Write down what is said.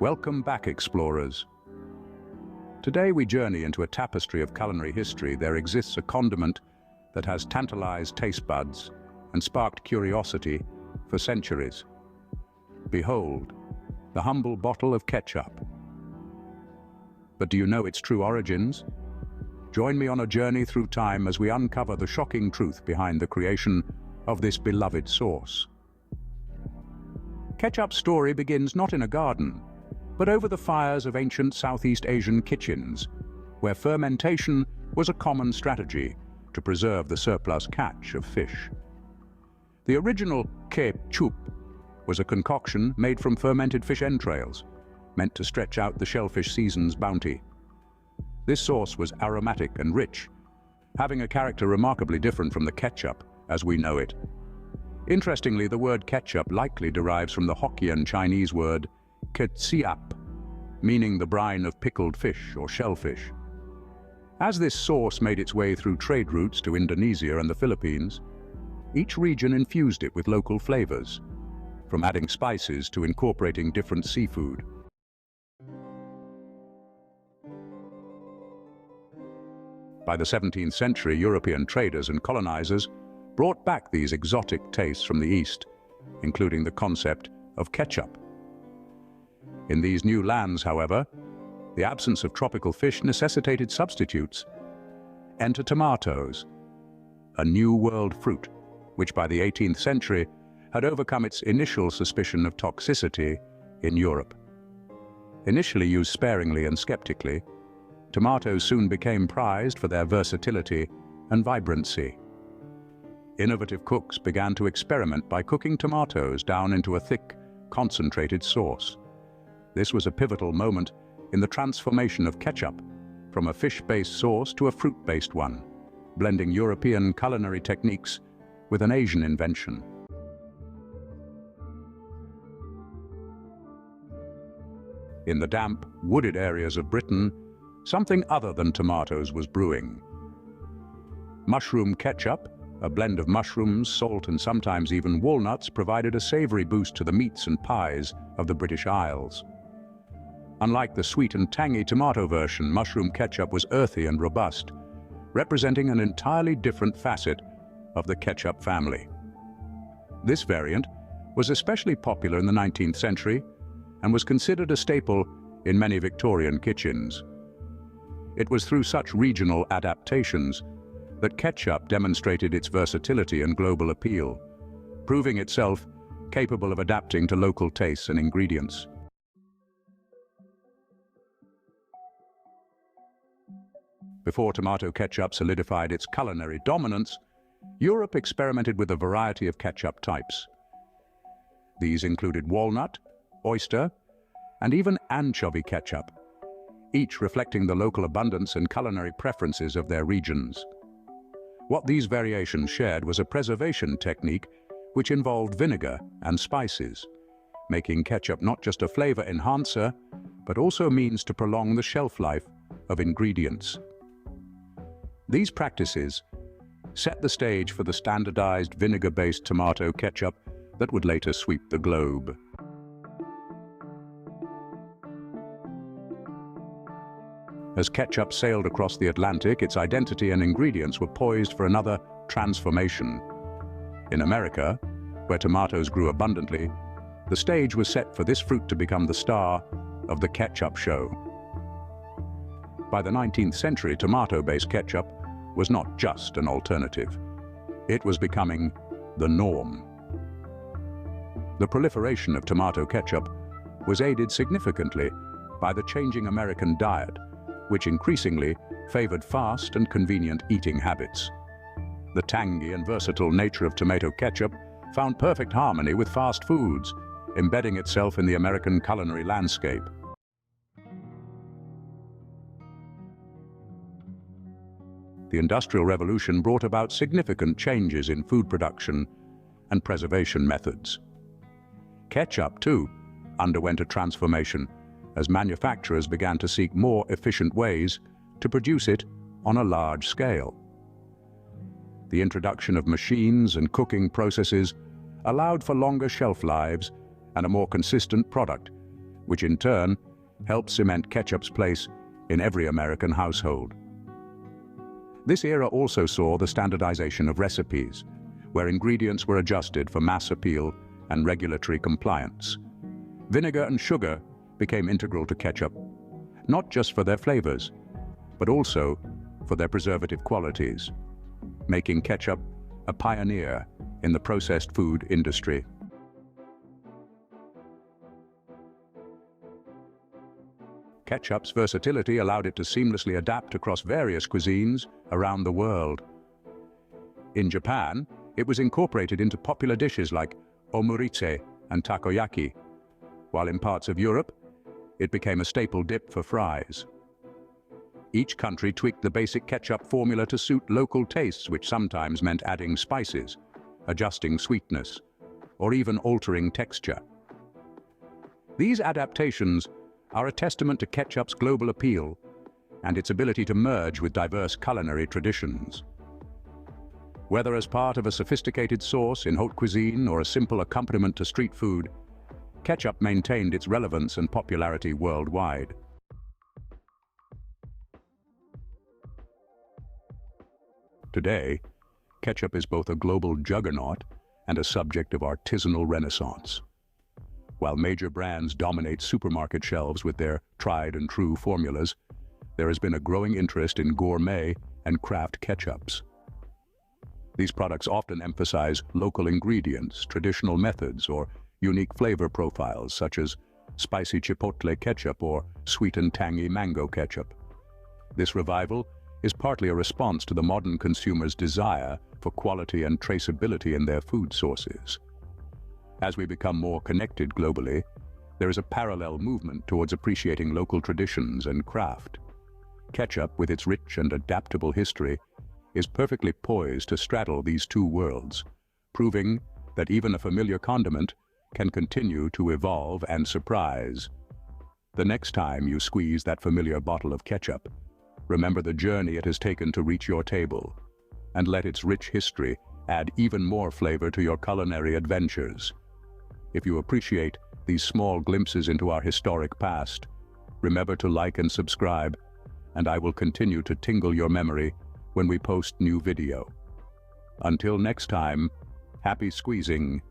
Welcome back, explorers. Today we journey into a tapestry of culinary history. There exists a condiment that has tantalized taste buds and sparked curiosity for centuries. Behold, the humble bottle of ketchup. But do you know its true origins? Join me on a journey through time as we uncover the shocking truth behind the creation of this beloved sauce. Ketchup's story begins not in a garden, but over the fires of ancient Southeast Asian kitchens, where fermentation was a common strategy to preserve the surplus catch of fish. The original ketchup was a concoction made from fermented fish entrails, meant to stretch out the shellfish season's bounty. This sauce was aromatic and rich, having a character remarkably different from the ketchup as we know it. Interestingly, the word ketchup likely derives from the Hokkien Chinese word ketchup, meaning the brine of pickled fish or shellfish. As this sauce made its way through trade routes to Indonesia and the Philippines, each region infused it with local flavors, from adding spices to incorporating different seafood. By the 17th century, European traders and colonizers brought back these exotic tastes from the East, including the concept of ketchup. In these new lands, however, the absence of tropical fish necessitated substitutes. Enter tomatoes, a new world fruit, which by the 18th century had overcome its initial suspicion of toxicity in Europe. Initially used sparingly and skeptically, tomatoes soon became prized for their versatility and vibrancy. Innovative cooks began to experiment by cooking tomatoes down into a thick, concentrated sauce. This was a pivotal moment in the transformation of ketchup from a fish-based sauce to a fruit-based one, blending European culinary techniques with an Asian invention. In the damp, wooded areas of Britain, something other than tomatoes was brewing. Mushroom ketchup, a blend of mushrooms, salt, and sometimes even walnuts, provided a savory boost to the meats and pies of the British Isles. Unlike the sweet and tangy tomato version, mushroom ketchup was earthy and robust, representing an entirely different facet of the ketchup family. This variant was especially popular in the 19th century and was considered a staple in many Victorian kitchens. It was through such regional adaptations that ketchup demonstrated its versatility and global appeal, proving itself capable of adapting to local tastes and ingredients. Before tomato ketchup solidified its culinary dominance, Europe experimented with a variety of ketchup types. These included walnut, oyster, and even anchovy ketchup, each reflecting the local abundance and culinary preferences of their regions. What these variations shared was a preservation technique which involved vinegar and spices, making ketchup not just a flavor enhancer, but also a means to prolong the shelf life of ingredients. These practices set the stage for the standardized vinegar-based tomato ketchup that would later sweep the globe. As ketchup sailed across the Atlantic, its identity and ingredients were poised for another transformation. In America, where tomatoes grew abundantly, the stage was set for this fruit to become the star of the ketchup show. By the 19th century, tomato-based ketchup was not just an alternative. It was becoming the norm. The proliferation of tomato ketchup was aided significantly by the changing American diet, which increasingly favored fast and convenient eating habits. The tangy and versatile nature of tomato ketchup found perfect harmony with fast foods, embedding itself in the American culinary landscape. The Industrial Revolution brought about significant changes in food production and preservation methods. Ketchup, too, underwent a transformation as manufacturers began to seek more efficient ways to produce it on a large scale. The introduction of machines and cooking processes allowed for longer shelf lives and a more consistent product, which in turn helped cement ketchup's place in every American household. This era also saw the standardization of recipes, where ingredients were adjusted for mass appeal and regulatory compliance. Vinegar and sugar became integral to ketchup, not just for their flavors, but also for their preservative qualities, making ketchup a pioneer in the processed food industry. Ketchup's versatility allowed it to seamlessly adapt across various cuisines around the world. In Japan, it was incorporated into popular dishes like omuritse and takoyaki, while in parts of Europe, it became a staple dip for fries. Each country tweaked the basic ketchup formula to suit local tastes, which sometimes meant adding spices, adjusting sweetness, or even altering texture. These adaptations are a testament to ketchup's global appeal and its ability to merge with diverse culinary traditions. Whether as part of a sophisticated sauce in haute cuisine or a simple accompaniment to street food, ketchup maintained its relevance and popularity worldwide. Today, ketchup is both a global juggernaut and a subject of artisanal renaissance. While major brands dominate supermarket shelves with their tried-and-true formulas, there has been a growing interest in gourmet and craft ketchups. These products often emphasize local ingredients, traditional methods, or unique flavor profiles, such as spicy chipotle ketchup or sweet and tangy mango ketchup. This revival is partly a response to the modern consumer's desire for quality and traceability in their food sources. As we become more connected globally, there is a parallel movement towards appreciating local traditions and craft. Ketchup, with its rich and adaptable history, is perfectly poised to straddle these two worlds, proving that even a familiar condiment can continue to evolve and surprise. The next time you squeeze that familiar bottle of ketchup, remember the journey it has taken to reach your table, and let its rich history add even more flavor to your culinary adventures. If you appreciate these small glimpses into our historic past, remember to like and subscribe, and I will continue to tingle your memory when we post new video. Until next time, happy squeezing.